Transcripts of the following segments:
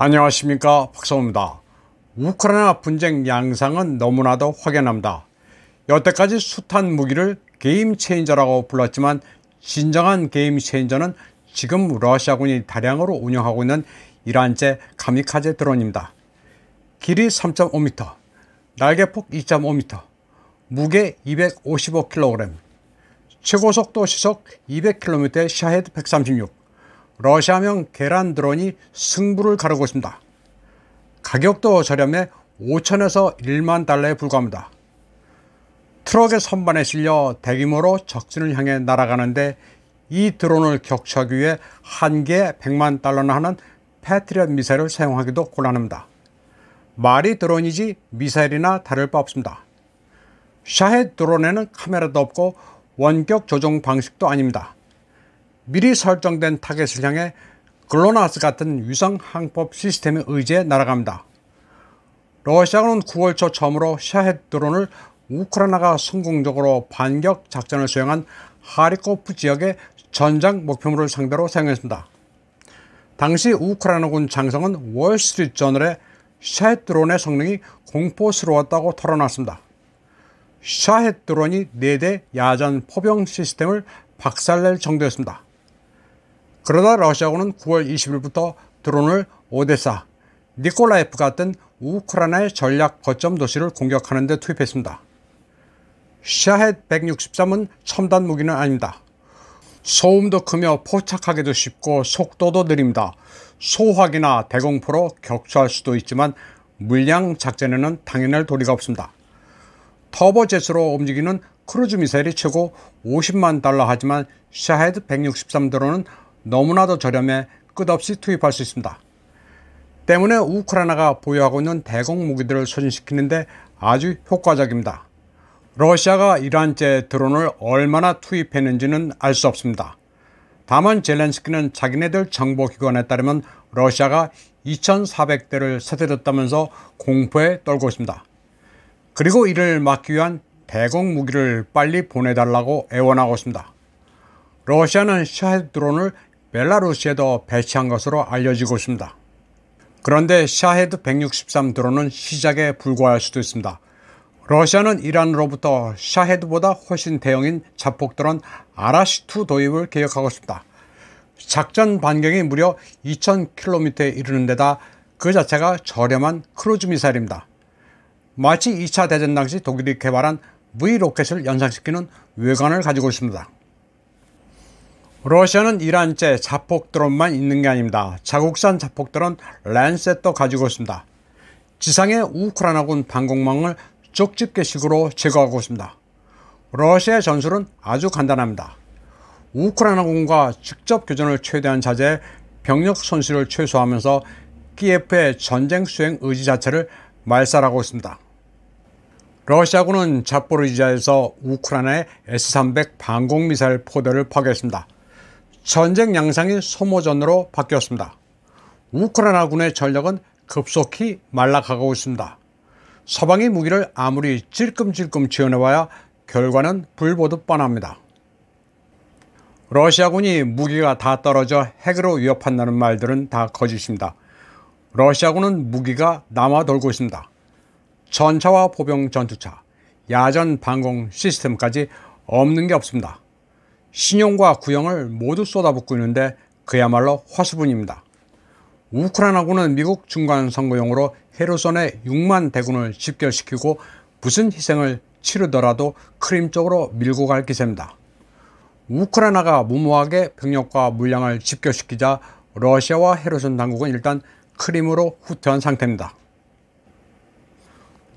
안녕하십니까, 박성호입니다. 우크라이나 분쟁 양상은 너무나도 확연합니다. 여태까지 숱한 무기를 게임 체인저라고 불렀지만 진정한 게임 체인저는 지금 러시아군이 다량으로 운영하고 있는 이란제 카미카제 드론입니다. 길이 3.5m, 날개폭 2.5m, 무게 255kg, 최고속도 시속 200km의 샤헤드 136, 러시아명 계란 드론이 승부를 가르고 있습니다. 가격도 저렴해 5천에서 1만 달러에 불과합니다. 트럭의 선반에 실려 대규모로 적진을 향해 날아가는데 이 드론을 격추하기 위해 한 개에 100만 달러나 하는 패트리엇 미사일을 사용하기도 곤란합니다. 말이 드론이지 미사일이나 다를 바 없습니다. 샤헤드 드론에는 카메라도 없고 원격 조종 방식도 아닙니다. 미리 설정된 타겟을 향해 글로나스 같은 위성 항법 시스템에 의지해 날아갑니다. 러시아군은 9월 초 처음으로 샤헤드 드론을 우크라이나가 성공적으로 반격 작전을 수행한 하리코프 지역의 전장 목표물을 상대로 사용했습니다. 당시 우크라이나군 장성은 월스트리트저널에 샤헤드 드론의 성능이 공포스러웠다고 털어놨습니다. 샤헤드 드론이 4대 야전 포병 시스템을 박살낼 정도였습니다. 그러다 러시아군은 9월 20일부터 드론을 오데사, 니콜라예프 같은 우크라이나의 전략 거점 도시를 공격하는 데 투입했습니다. 샤헤드 163은 첨단 무기는 아닙니다. 소음도 크며 포착하기도 쉽고 속도도 느립니다. 소화기나 대공포로 격추할 수도 있지만 물량 작전에는 당연할 도리가 없습니다. 터보젯으로 움직이는 크루즈 미사일이 최고 50만 달러 하지만 샤헤드 163 드론은 너무나도 저렴해 끝없이 투입할 수 있습니다. 때문에 우크라이나가 보유하고 있는 대공 무기들을 소진시키는데 아주 효과적입니다. 러시아가 이란제 드론을 얼마나 투입했는지는 알 수 없습니다. 다만 젤렌스키는 자기네들 정보기관에 따르면 러시아가 2,400대를 세대줬다면서 공포에 떨고 있습니다. 그리고 이를 막기 위한 대공 무기를 빨리 보내달라고 애원하고 있습니다. 러시아는 샤헤드 드론을 벨라루시에도 배치한 것으로 알려지고 있습니다. 그런데 샤헤드 163 드론은 시작에 불과할 수도 있습니다. 러시아는 이란으로부터 샤헤드보다 훨씬 대형인 자폭 드론 아라시2 도입을 계획하고 있습니다. 작전 반경이 무려 2,000km에 이르는 데다 그 자체가 저렴한 크루즈 미사일입니다. 마치 2차 대전 당시 독일이 개발한 V 로켓을 연상시키는 외관을 가지고 있습니다. 러시아는 이란제 자폭 드론만 있는 게 아닙니다. 자국산 자폭 드론 랜셋도 가지고 있습니다. 지상의 우크라이나군 방공망을 쪽집게식으로 제거하고 있습니다. 러시아의 전술은 아주 간단합니다. 우크라이나군과 직접 교전을 최대한 자제해 병력 손실을 최소화하면서 키예프의 전쟁 수행 의지 자체를 말살하고 있습니다. 러시아군은 자포리지아에서 우크라이나의 S-300 방공미사일 포대를 파괴했습니다. 전쟁 양상이 소모전으로 바뀌었습니다. 우크라이나군의 전력은 급속히 말라가고 있습니다. 서방이 무기를 아무리 찔끔찔끔 지원해봐야 결과는 불보듯 뻔합니다. 러시아군이 무기가 다 떨어져 핵으로 위협한다는 말들은 다 거짓입니다. 러시아군은 무기가 남아 돌고 있습니다. 전차와 보병 전투차, 야전 방공 시스템까지 없는 게 없습니다. 신용과 구형을 모두 쏟아붓고 있는데 그야말로 화수분입니다. 우크라이나군은 미국 중간선거용으로 헤르손에 6만 대군을 집결시키고 무슨 희생을 치르더라도 크림 쪽으로 밀고 갈 기세입니다. 우크라이나가 무모하게 병력과 물량을 집결시키자 러시아와 헤르손 당국은 일단 크림으로 후퇴한 상태입니다.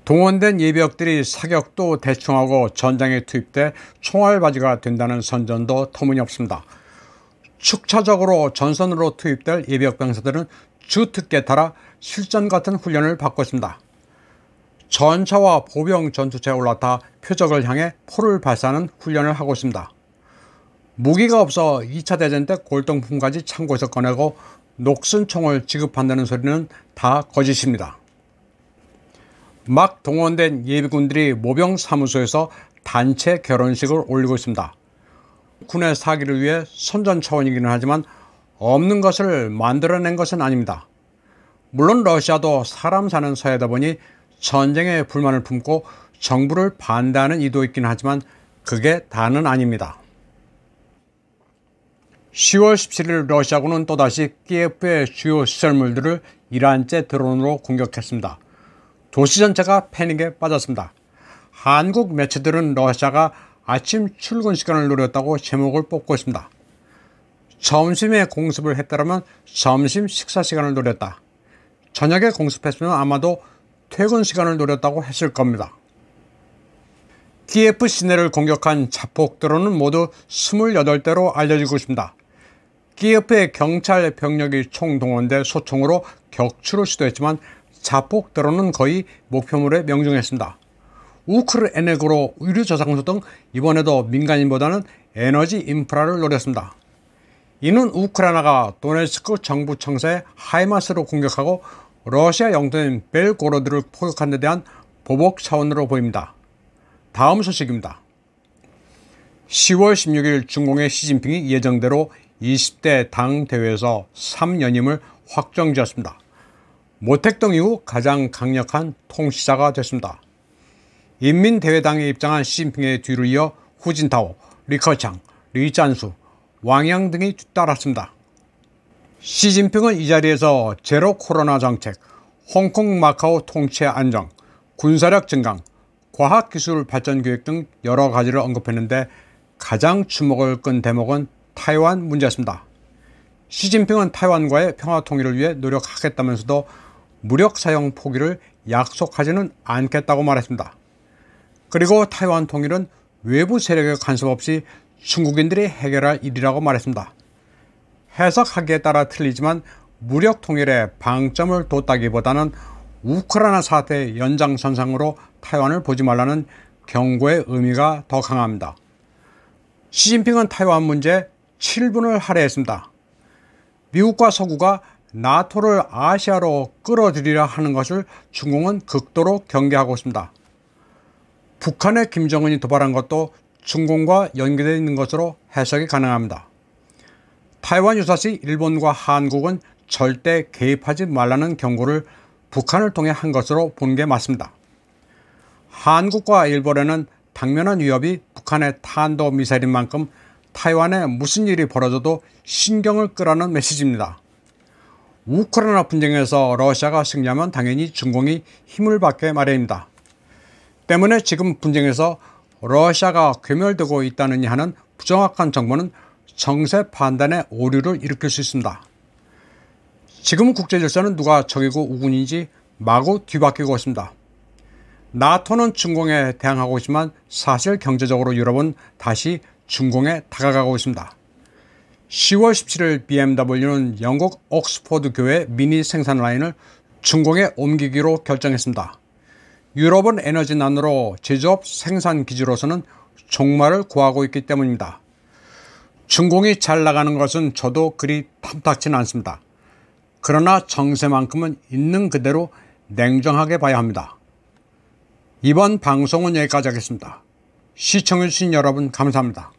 동원된 예비역들이 사격도 대충하고 전장에 투입돼 총알바지가 된다는 선전도 터무니없습니다. 축차적으로 전선으로 투입될 예비역 병사들은 주특기에 따라 실전 같은 훈련을 받고 있습니다. 전차와 보병 전투차에 올라타 표적을 향해 포를 발사하는 훈련을 하고 있습니다. 무기가 없어 2차 대전 때 골동품까지 창고에서 꺼내고 녹슨 총을 지급한다는 소리는 다 거짓입니다. 막 동원된 예비군들이 모병 사무소에서 단체 결혼식을 올리고 있습니다. 군의 사기를 위해 선전 차원이기는 하지만 없는 것을 만들어낸 것은 아닙니다. 물론 러시아도 사람 사는 사회다 보니 전쟁에 불만을 품고 정부를 반대하는 이도 있긴 하지만 그게 다는 아닙니다. 10월 17일 러시아군은 또다시 키예프의 주요 시설물들을 이란제 드론으로 공격했습니다. 도시 전체가 패닉에 빠졌습니다. 한국 매체들은 러시아가 아침 출근 시간을 노렸다고 제목을 뽑고 있습니다. 점심에 공습을 했다면 점심 식사 시간을 노렸다. 저녁에 공습했으면 아마도 퇴근 시간을 노렸다고 했을 겁니다. 키예프 시내를 공격한 자폭 드론은 모두 28대로 알려지고 있습니다. 키예프의 경찰 병력이 총동원돼 소총으로 격추를 시도했지만 자폭 드론은 거의 목표물에 명중했습니다. 우크르에네그로 의료 저장소 등 이번에도 민간인보다는 에너지 인프라를 노렸습니다. 이는 우크라이나가 도네츠크 정부 청사의 하이마스로 공격하고 러시아 영토인 벨고로드를 포격한 데 대한 보복 차원으로 보입니다. 다음 소식입니다. 10월 16일 중공의 시진핑이 예정대로 20대 당 대회에서 3연임을 확정지었습니다. 모택동 이후 가장 강력한 통치자가 됐습니다. 인민대회당에 입장한 시진핑의 뒤를 이어 후진타오, 리커창, 리짠수, 왕양 등이 뒤따랐습니다. 시진핑은 이 자리에서 제로 코로나 정책, 홍콩 마카오 통치 안정, 군사력 증강, 과학기술 발전 계획 등 여러 가지를 언급했는데 가장 주목을 끈 대목은 타이완 문제였습니다. 시진핑은 타이완과의 평화 통일을 위해 노력하겠다면서도 무력 사용 포기를 약속하지는 않겠다고 말했습니다. 그리고 타이완 통일은 외부 세력의 간섭 없이 중국인들이 해결할 일이라고 말했습니다. 해석하기에 따라 틀리지만 무력 통일에 방점을 뒀다기보다는 우크라이나 사태의 연장선상으로 타이완을 보지 말라는 경고의 의미가 더 강합니다. 시진핑은 타이완 문제에 7분을 할애했습니다. 미국과 서구가 나토를 아시아로 끌어들이려 하는 것을 중공은 극도로 경계하고 있습니다. 북한의 김정은이 도발한 것도 중공과 연계되어 있는 것으로 해석이 가능합니다. 타이완 유사시 일본과 한국은 절대 개입하지 말라는 경고를 북한을 통해 한 것으로 보는 게 맞습니다. 한국과 일본에는 당면한 위협이 북한의 탄도미사일인 만큼 타이완에 무슨 일이 벌어져도 신경을 끄라는 메시지입니다. 우크라이나 분쟁에서 러시아가 승리하면 당연히 중공이 힘을 받게 마련입니다. 때문에 지금 분쟁에서 러시아가 괴멸되고 있다느니 하는 부정확한 정보는 정세 판단의 오류를 일으킬 수 있습니다. 지금 국제질서는 누가 적이고 우군인지 마구 뒤바뀌고 있습니다. 나토는 중공에 대항하고 있지만 사실 경제적으로 유럽은 다시 중공에 다가가고 있습니다. 10월 17일 BMW는 영국 옥스포드 교회 미니 생산 라인을 중공에 옮기기로 결정했습니다. 유럽은 에너지난으로 제조업 생산 기지로서는 종말을 구하고 있기 때문입니다. 중공이 잘 나가는 것은 저도 그리 탐탁치는 않습니다. 그러나 정세만큼은 있는 그대로 냉정하게 봐야 합니다. 이번 방송은 여기까지 하겠습니다. 시청해주신 여러분 감사합니다.